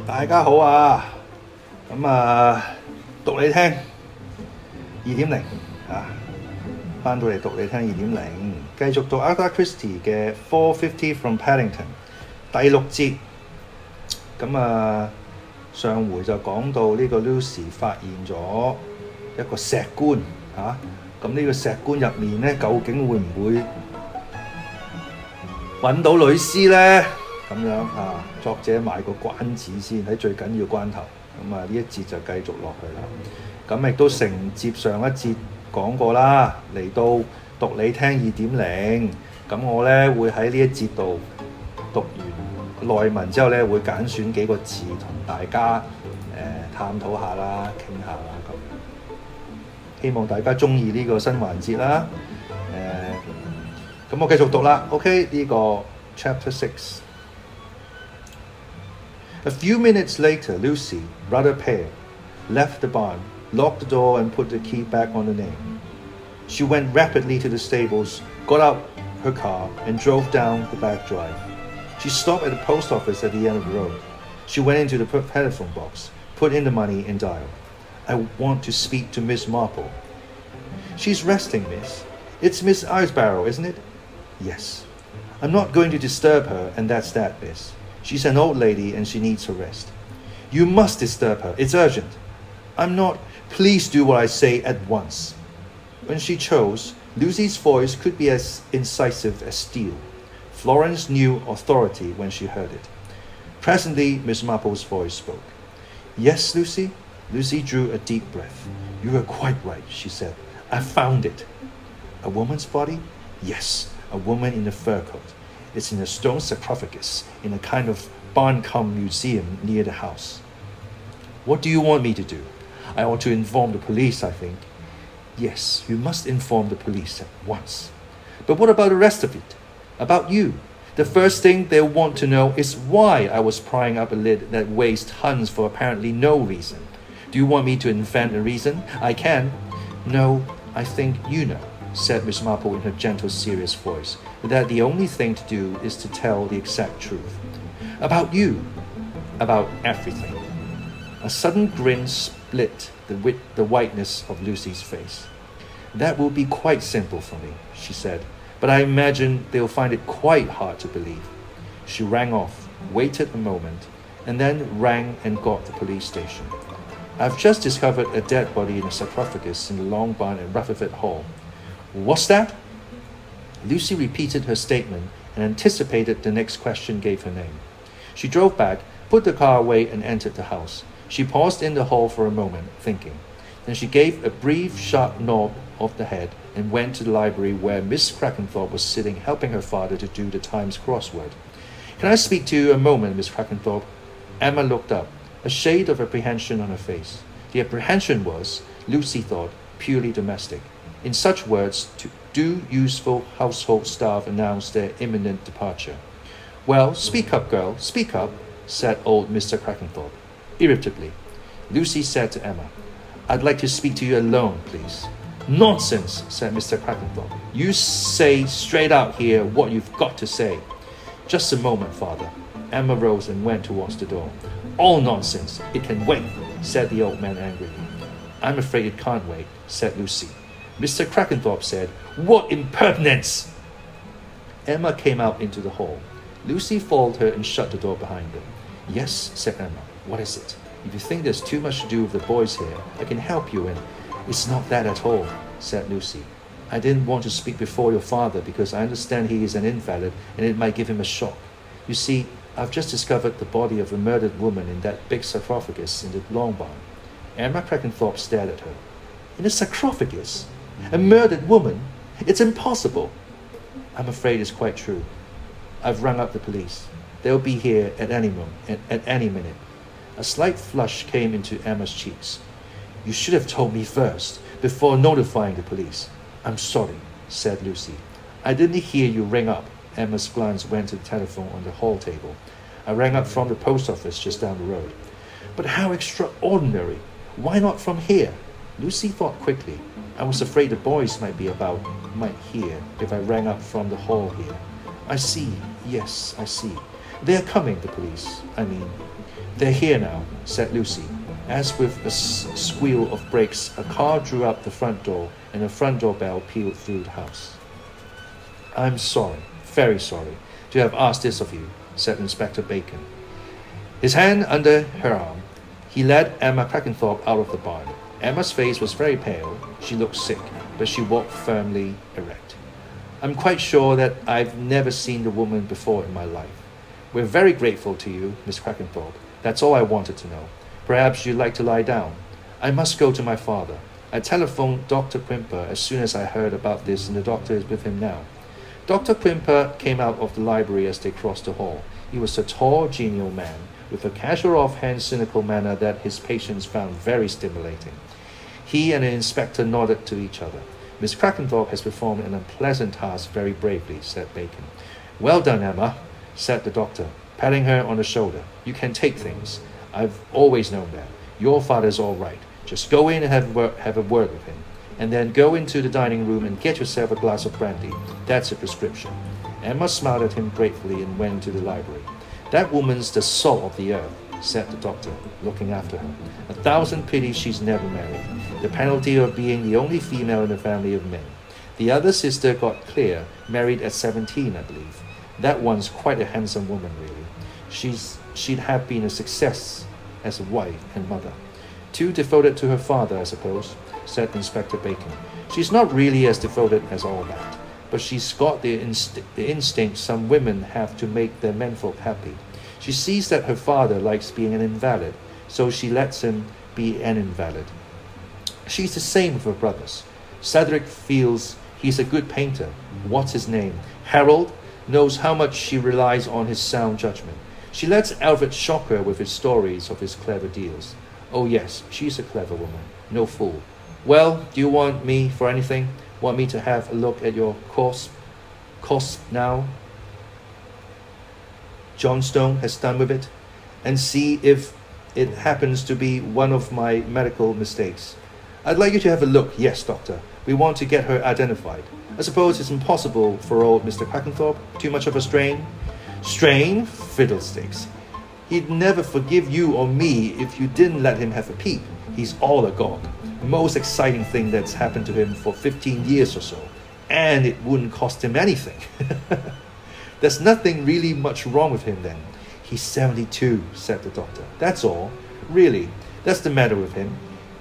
大家好啊！讀你聽2.0啊，翻到嚟讀你聽2.0，繼續讀 A.Christie 嘅450 from Paddington 第6節。上回就講到呢個 Lucy 發現咗一個石棺啊，咁呢個石棺入面咧，究竟會唔會揾到女屍咧？咁樣啊，作者賣個關子先，喺最緊要關頭。呢一節就繼續落去啦。咁亦都承接上一節講過啦，嚟到讀你聽2.0。咁我咧會喺呢一節度讀完內文之後咧，會揀選幾個字同大家探討下啦、傾下啦咁。希望大家中意呢個新環節啦。咁我繼續讀啦。OK， 呢個 Chapter 6。A few minutes later, Lucy, rather pale, left the barn, locked the door and put the key back on the nail. She went rapidly to the stables, got out her car and drove down the back drive. She stopped at the post office at the end of the road. She went into the telephone box, put in the money and dialed. I want to speak to Miss Marple. She's resting, miss. It's Miss Icebarrow, isn't it? Yes. I'm not going to disturb her, and that's that, miss. She's an old lady and she needs her rest. You must disturb her. It's urgent. I'm not. Please do what I say at once. When she chose, Lucy's voice could be as incisive as steel. Florence knew authority when she heard it. Presently, Miss Marple's voice spoke. Yes, Lucy? Lucy drew a deep breath. You are quite right, she said. I found it. A woman's body? Yes, a woman in a fur coat. It's in a stone sarcophagus in a kind of barn-cum museum near the house. What do you want me to do? I ought to inform the police, I think. Yes, you must inform the police at once. But what about the rest of it? About you? The first thing they'll want to know is why I was prying up a lid that weighs tons for apparently no reason. Do you want me to invent a reason? I can. No, I think you know, said Miss Marple in her gentle, serious voice, that the only thing to do is to tell the exact truth. About you. About everything. A sudden grin split the whiteness of Lucy's face. That will be quite simple for me, she said, but I imagine they'll find it quite hard to believe. She rang off, waited a moment, and then rang and got the police station. I've just discovered a dead body in a sarcophagus in the long barn at Rutherford Hall. What's that? Lucy repeated her statement and anticipated the next question gave her name. She drove back, put the car away and entered the house. She paused in the hall for a moment, thinking. Then she gave a brief, sharp nod of the head and went to the library where Miss Crackenthorpe was sitting helping her father to do the Times crossword. Can I speak to you a moment, Miss Crackenthorpe? Emma looked up, a shade of apprehension on her face. The apprehension was, Lucy thought, purely domestic. In such words, do useful household staff announce their imminent departure. Well, speak up, girl, speak up, said old Mr. Crackenthorpe, irritably. Lucy said to Emma, I'd like to speak to you alone, please. Nonsense, said Mr. Crackenthorpe. You say straight out here what you've got to say. Just a moment, father. Emma rose and went towards the door. All nonsense. It can wait, said the old man angrily. I'm afraid it can't wait, said Lucy. Mr. Crackenthorpe said, What impertinence! Emma came out into the hall. Lucy followed her and shut the door behind her. Yes, said Emma. What is it? If you think there's too much to do with the boys here, I can help you and... It's not that at all, said Lucy. I didn't want to speak before your father because I understand he is an invalid and it might give him a shock. You see, I've just discovered the body of a murdered woman in that big sarcophagus in the long barn. Emma Crackenthorpe stared at her. In a sarcophagus? A murdered woman? It's impossible. I'm afraid it's quite true. I've rung up the police. They'll be here at any minute. A slight flush came into Emma's cheeks. You should have told me first, before notifying the police. I'm sorry, said Lucy. I didn't hear you ring up. Emma's glance went to the telephone on the hall table. I rang up from the post office just down the road. But how extraordinary! Why not from here? Lucy thought quickly. I was afraid the boys might hear if I rang up from the hall here. I see, yes, I see. They're coming, the police. They're here now, said Lucy. As with a squeal of brakes, a car drew up the front door and a front door bell pealed through the house. I'm sorry, very sorry, to have asked this of you, said Inspector Bacon. His hand under her arm, he led Emma Crackenthorpe out of the barn. Emma's face was very pale. She looked sick, but she walked firmly erect. I'm quite sure that I've never seen the woman before in my life. We're very grateful to you, Miss Crackenthorpe. That's all I wanted to know. Perhaps you'd like to lie down. I must go to my father. I telephoned Dr. Quimper as soon as I heard about this, and the doctor is with him now. Dr. Quimper came out of the library as they crossed the hall. He was a tall, genial man, with a casual, offhand, cynical manner that his patients found very stimulating. He and the inspector nodded to each other. Miss Crackenthorpe has performed an unpleasant task very bravely, said Bacon. Well done, Emma, said the doctor, patting her on the shoulder. You can take things. I've always known that. Your father's all right. Just go in and have a word with him. And then go into the dining room and get yourself a glass of brandy. That's a prescription. Emma smiled at him gratefully and went to the library. That woman's the salt of the earth, said the doctor, looking after her. 1,000 pities she's never married. The penalty of being the only female in a family of men. The other sister got clear, married at 17, I believe. That one's quite a handsome woman, really. She'd have been a success as a wife and mother. Too devoted to her father, I suppose, said Inspector Bacon. She's not really as devoted as all that, but she's got the instinct some women have to make their menfolk happy. She sees that her father likes being an invalid, so she lets him be an invalid. She's the same with her brothers. Cedric feels he's a good painter. What's his name? Harold knows how much she relies on his sound judgment. She lets Alfred shock her with his stories of his clever deals. Oh yes, she's a clever woman, no fool. Well, do you want me for anything? Want me to have a look at your cost now Johnstone has done with it, and see if it happens to be one of my medical mistakes? I'd like you to have a look, yes, doctor. We want to get her identified. I suppose it's impossible for old Mr. Crackenthorpe. Too much of a strain? Strain? Fiddlesticks. He'd never forgive you or me if you didn't let him have a peep. He's all agog. Most exciting thing that's happened to him for 15 years or so. And it wouldn't cost him anything. There's nothing really much wrong with him then. He's 72, said the doctor. That's all. Really, that's the matter with him.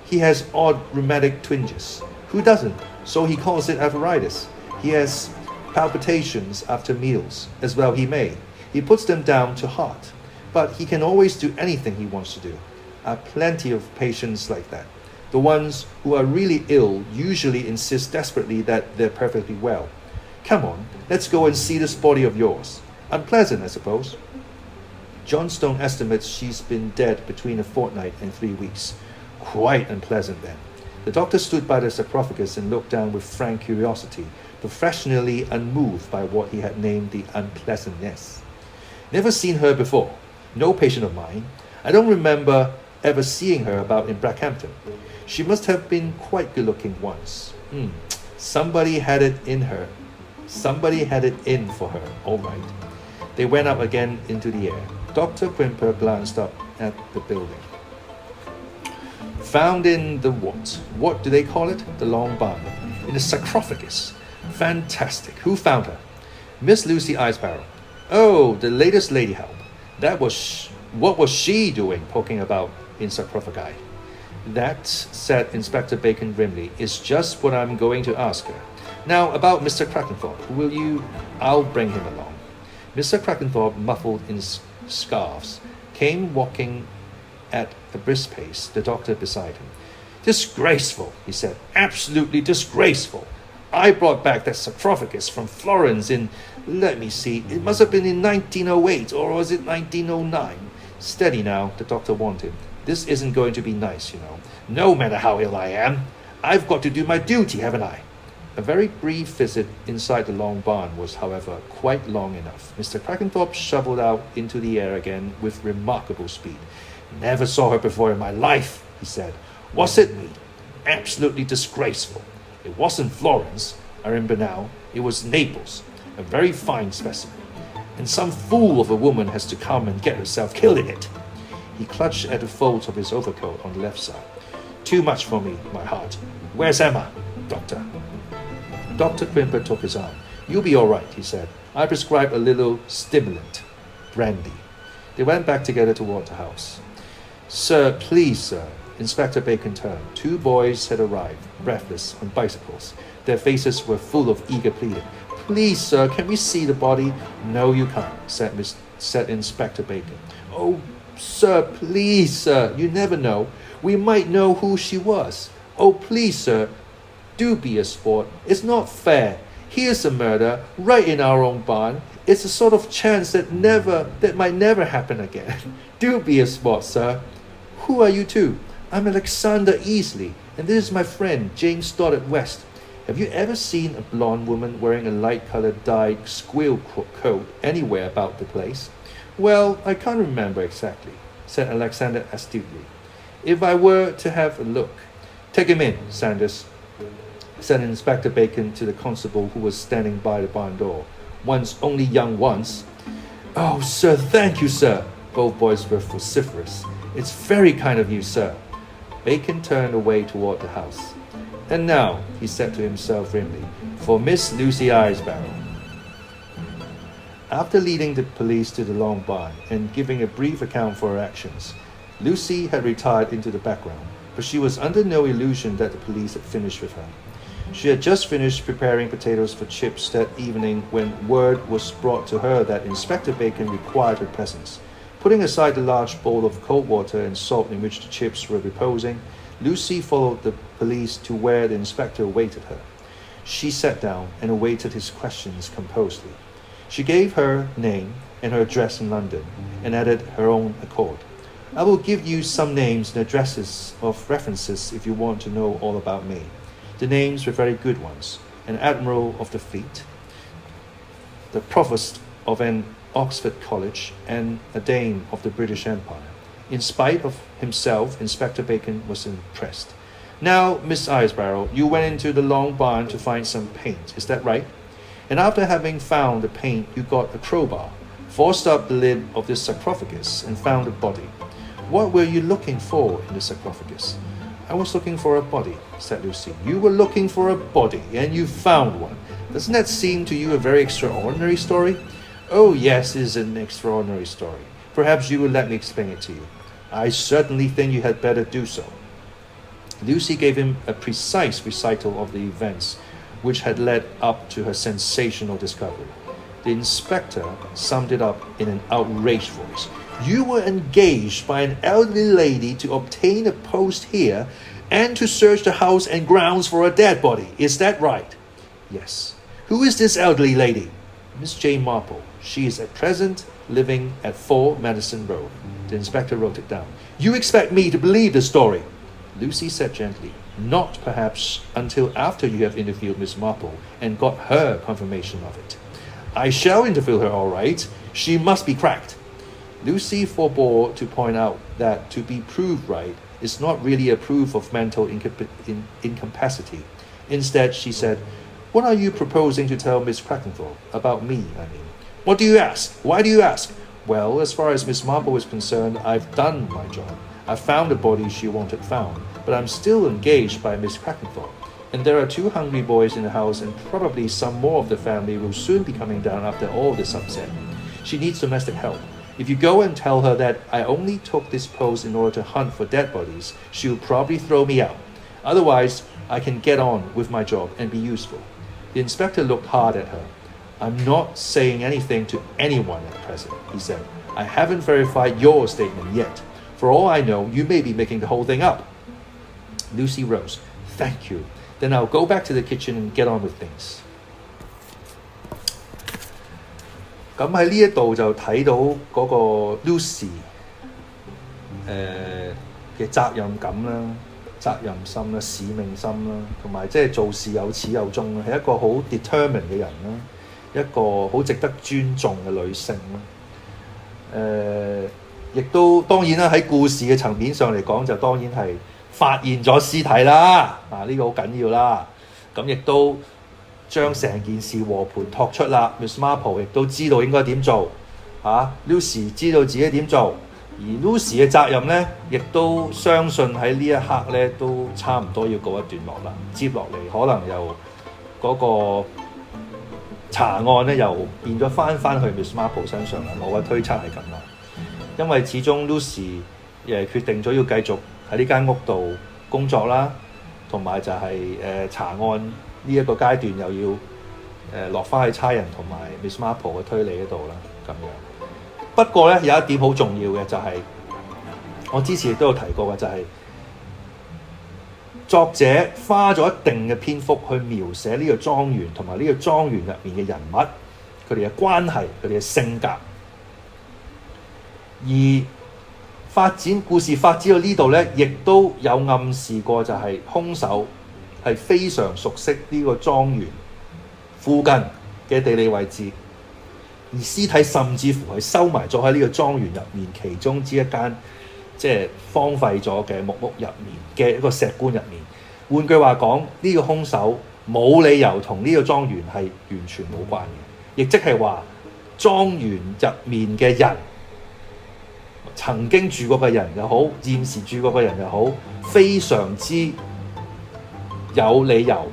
He has odd rheumatic twinges. Who doesn't? So he calls it arthritis. He has palpitations after meals, as well he may. He puts them down to heart. But he can always do anything he wants to do. Are plenty of patients like that. The ones who are really ill usually insist desperately that they're perfectly well. Come on, let's go and see this body of yours. Unpleasant, I suppose. Johnstone estimates she's been dead between a fortnight and 3 weeks. Quite unpleasant then. The doctor stood by the sarcophagus and looked down with frank curiosity, professionally unmoved by what he had named the unpleasantness. Never seen her before. No patient of mine. I don't remember ever seeing her about in Blackhampton. She must have been quite good-looking once. Somebody had it in her. Somebody had it in for her, all right. They went up again into the air. Dr. Quimper glanced up at the building. Found in the what? What do they call it? The long barn. In a sarcophagus. Fantastic. Who found her? Miss Lucy Iceborough. Oh, the latest lady help. What was she doing poking about in sarcophagi? That, said Inspector Bacon grimly, is just what I'm going to ask her. Now, about Mr. Crackenthorpe, will you... I'll bring him along. Mr. Crackenthorpe, muffled in scarves, came walking at a brisk pace, the doctor beside him. Disgraceful, he said. Absolutely disgraceful. I brought back that sarcophagus from Florence in... Let me see, it must have been in 1908, or was it 1909? Steady now, the doctor warned him. This isn't going to be nice, you know. No matter how ill I am, I've got to do my duty, haven't I? A very brief visit inside the long barn was, however, quite long enough. Mr. Crackenthorpe shoveled out into the air again with remarkable speed. Never saw her before in my life, he said. What's it mean? Absolutely disgraceful. It wasn't Florence, I remember now. It was Naples. A very fine specimen. and some fool of a woman has to come and get herself killed in it. He clutched at the folds of his overcoat on the left side. Too much for me, my heart. Where's Emma, Doctor? Dr. Quimper took his arm. You'll be all right, he said. I prescribed a little stimulant, brandy. They went back together toward the house. Sir, please, sir. Inspector Bacon turned. Two boys had arrived, breathless, on bicycles. Their faces were full of eager pleading. Please, sir, can we see the body? No, you can't, said Inspector Bacon. Oh, sir, please, sir, you never know. We might know who she was. Oh, please, sir, do be a sport. It's not fair. Here's a murder right in our own barn. It's a sort of chance that might never happen again. Do be a sport, sir. Who are you two? I'm Alexander Easley, and this is my friend, James Stoddard West. Have you ever seen a blonde woman wearing a light-colored dyed squill coat anywhere about the place? Well, I can't remember exactly, said Alexander astutely. If I were to have a look. Take him in, Sanders, said Inspector Bacon to the constable who was standing by the barn door. One's only young once. Oh, sir, thank you, sir. Both boys were vociferous. It's very kind of you, sir. Bacon turned away toward the house. And now, he said to himself grimly, for Miss Lucy Iresbarrow. After leading the police to the long barn and giving a brief account for her actions, Lucy had retired into the background, but she was under no illusion that the police had finished with her. She had just finished preparing potatoes for chips that evening when word was brought to her that Inspector Bacon required her presence. Putting aside the large bowl of cold water and salt in which the chips were reposing, Lucy followed the police to where the inspector awaited her. She sat down and awaited his questions composedly. She gave her name and her address in London, and added her own accord. I will give you some names and addresses of references if you want to know all about me. The names were very good ones. An admiral of the fleet, the provost of an Oxford college, and a Dane of the British Empire. In spite of himself, Inspector Bacon was impressed. Now, Miss Iresbarrow, you went into the long barn to find some paint, is that right? And after having found the paint, you got a crowbar, forced up the lid of the sarcophagus, and found a body. What were you looking for in the sarcophagus? I was looking for a body, said Lucy. You were looking for a body, and you found one. Doesn't that seem to you a very extraordinary story? Oh, yes, it is an extraordinary story. Perhaps you will let me explain it to you. I certainly think you had better do so. Lucy gave him a precise recital of the events which had led up to her sensational discovery. The inspector summed it up in an outraged voice. You were engaged by an elderly lady to obtain a post here and to search the house and grounds for a dead body. Is that right? Yes. Who is this elderly lady? Miss Jane Marple. She is at present living at 4 Madison Road. The inspector wrote it down. You expect me to believe the story? Lucy said gently. Not perhaps until after you have interviewed Miss Marple and got her confirmation of it. I shall interview her all right. She must be cracked. Lucy forbore to point out that to be proved right is not really a proof of mental incapacity. Instead, she said, what are you proposing to tell Miss Cracknethorpe? About me, I mean. What do you ask? Why do you ask? Well, as far as Miss Marple is concerned, I've done my job. I've found the body she wanted found, but I'm still engaged by Miss Cracknethorpe. And there are 2 hungry boys in the house, and probably some more of the family will soon be coming down after all this upset. She needs domestic help. If you go and tell her that I only took this post in order to hunt for dead bodies, she'll probably throw me out. Otherwise, I can get on with my job and be useful. The inspector looked hard at her. I'm not saying anything to anyone at present, he said. I haven't verified your statement yet. For all I know, you may be making the whole thing up. Lucy rose. Thank you. Then I'll go back to the kitchen and get on with things. 咁喺呢一度就睇到嗰個 Lucy 嘅責任感啦、責任心啦、使命心啦，同埋即係做事有始有終啦，係一個好 determined 嘅人啦，一個好值得尊重嘅女性啦。亦都當然啦，喺故事嘅層面上嚟講，就當然係發現咗屍體啦，呢個好緊要啦。咁亦都將成件事和盤托出啦。Miss Marple 亦都知道應該點做，Lucy 知道自己點做，而 Lucy 嘅責任咧，亦都相信喺呢一刻咧都差唔多要告一段落啦。接落嚟可能又嗰個查案咧又變咗翻去 Miss Marple 身上啦。我嘅推測係咁啦，因為始終 Lucy 決定咗要繼續喺呢間屋度工作啦，同埋就係查案呢一個階段又要落翻去差人同埋 Miss Marple 嘅推理嗰度啦，咁樣。不過咧有一點好重要嘅就係、我之前亦都有提過嘅，就係、作者花咗一定嘅篇幅去描寫呢個莊園同埋呢個莊園入面嘅人物，佢哋嘅關係，佢哋嘅性格，而故事發展到呢度咧，亦都有暗示過就係兇手係非常熟悉呢個莊園附近嘅地理位置，而屍體甚至乎係收埋咗喺呢個莊園入面其中之一間即係荒廢咗嘅木屋入面嘅一個石棺入面。換句話講，呢個兇手冇理由同呢個莊園係完全冇關嘅，亦即係話莊園入面嘅人，曾經住過嘅人又好，現時住過嘅人又好，非常之有理由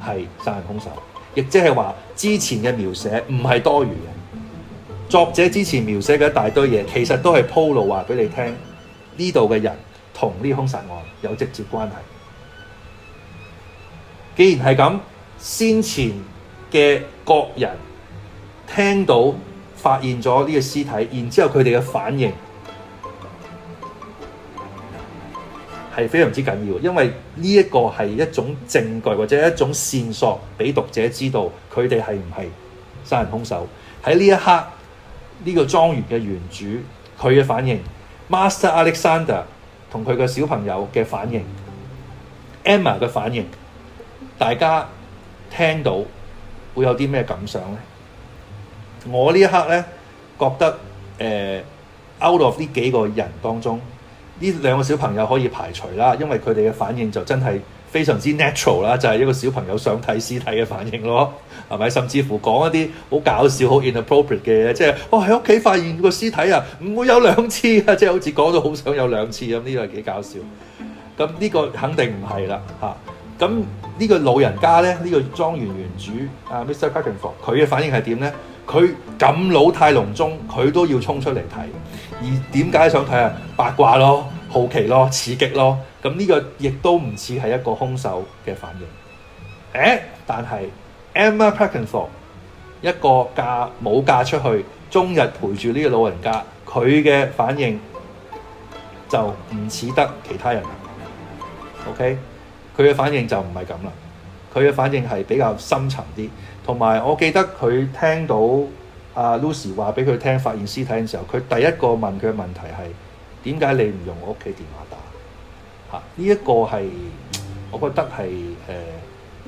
係殺人兇手，亦即係話之前嘅描寫唔係多餘嘅。作者之前描寫嘅一大堆嘢，其實都係鋪路話俾你聽，呢度嘅人同呢兇殺案有直接關係。既然係咁，先前嘅各人聽到發現咗呢個屍體，然之後佢哋嘅反應係非常之緊要，因為呢一個係一種證據或者一種線索，俾讀者知道佢哋係唔係殺人兇手。喺呢一刻，呢個莊園嘅園主佢嘅反應， Master Alexander 同佢嘅小朋友嘅反應， Emma 嘅反應，大家聽到會有啲咩感想呢？我呢一刻咧覺得out of 呢幾個人當中，呢兩個小朋友可以排除啦，因為佢哋嘅反應就真係非常之 natural 啦，就係一個小朋友想睇屍體嘅反應咯，係咪？甚至乎講一啲好搞笑、好 inappropriate 嘅嘢，即係喺屋企發現個屍體啊，唔會有兩次啊，即係好似講到好想有兩次咁，呢個係幾搞笑。咁呢個肯定唔係啦嚇。咁呢個老人家咧，呢個莊園園主Mr. Paddington 佢嘅反應係點咧？佢咁老態龍鍾，佢都要衝出嚟睇。而點解想睇啊？八卦咯，好奇咯，刺激咯。咁呢個亦都唔似係一個兇手嘅反應。但係 Emma Paddington 一個冇嫁出去，終日陪住呢個老人家，佢嘅反應就唔似得其他人。OK， 佢嘅反應就唔係咁啦。佢嘅反應係比較深沉啲。同埋我記得佢聽到Lucy 話俾佢聽發現屍體嘅時候，佢第一個問佢嘅問題係點解你唔用我屋企電話打？呢一個係我覺得係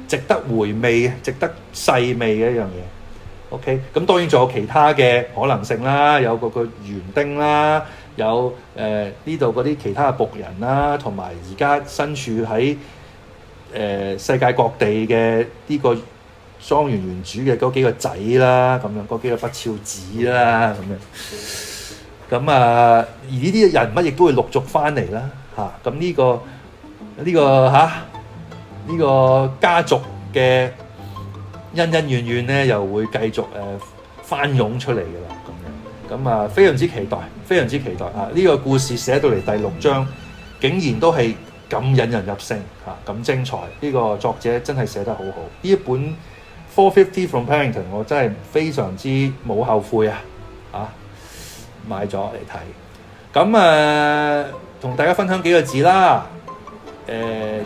值得回味、值得細味嘅一樣嘢。OK， 咁當然仲有其他嘅可能性啦，有個園丁啦，有呢度嗰啲其他嘅僕人啦，同埋而家身處喺世界各地嘅呢個莊園園主嘅嗰幾個仔啦，咁樣嗰幾個不肖子啦，咁樣咁而呢啲人物亦都會陸續翻嚟啦，咁呢個家族嘅恩恩怨怨咧，又會繼續翻湧出嚟嘅啦，咁非常之期待，非常之期待呢個故事寫到嚟第6章，竟然都係咁引人入勝咁精彩，呢個作者真係寫得好好，呢一本450 from Paddington 我真係非常之冇後悔買咗嚟睇。咁同大家分享幾個字啦。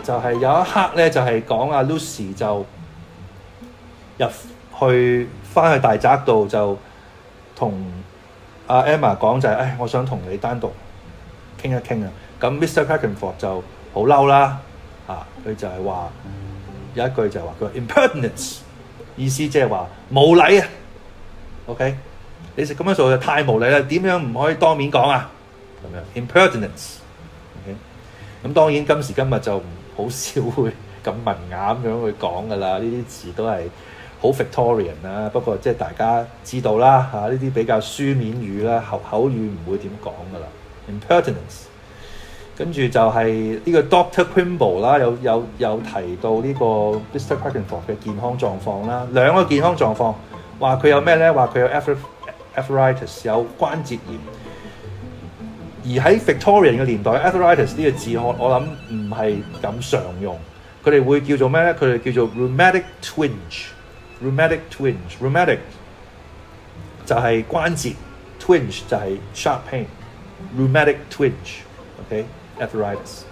就係有一刻咧，就係講阿 Lucy 就入去翻去大宅度，就同阿 Emma 講就係我想同你單獨傾一傾啊。咁 Mr. Paddington 就好嬲啦，佢就係話有一句就係話佢話 impertinence。意思即係話無禮啊 ，OK？ 你咁樣做就太無禮啦，點樣唔可以當面講啊？咁樣 impertinence，OK？ 咁當然今時今日就好少會咁文雅咁樣去講噶啦，呢啲詞都係好 Victorian 啦，不過即係大家知道啦嚇，呢啲比較書面語啦，口語唔會點講噶啦。Impertinence， 跟住就係呢個 Dr. Quimble 啦，有提到呢個 Mr. Quackenford 嘅健康狀況啦，兩個健康狀況，話佢有咩咧？話佢有 arthritis 有關節炎。而喺 Victorian 嘅年代 ，arthritis 呢個字我諗唔係咁常用，佢哋會叫做咩咧？佢哋叫做 rheumatic twinge。rheumatic就係關節 ，twinge 就係 sharp pain。rheumatic twinge，OK，arthritis。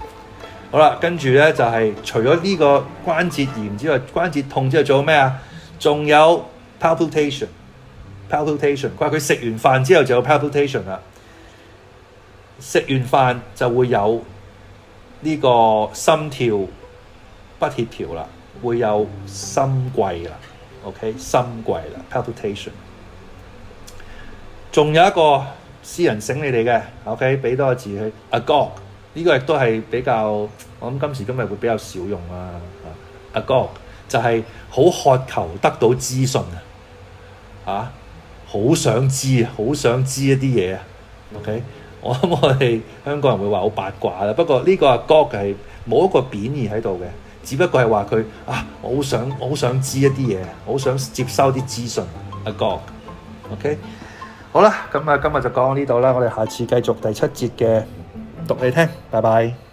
好啦，跟住咧就係除咗呢個關節炎之外，關節痛之外，仲有咩啊？仲有 palpitation。佢話佢食完飯之後就有 palpitation 啦。食完飯就會有呢個心跳不協調啦，會有心悸啦 ，OK， 心悸啦 ，palpitation。仲有一個私人醒你哋嘅 ，OK， 俾多個字佢 agog， 呢個亦都係比較，我諗今時今日會比較少用啦。agog 就係好渴求得到資訊啊，好想知一啲嘢啊 ，OK。我諗我哋香港人會話好八卦啦，不過呢個agog係冇一個貶義喺度嘅，只不過係話佢我好想知一啲嘢，好想接收啲資訊。agog，OK， 好啦，咁今日就講到呢度啦，我哋下次繼續第7節嘅讀你聽，拜拜。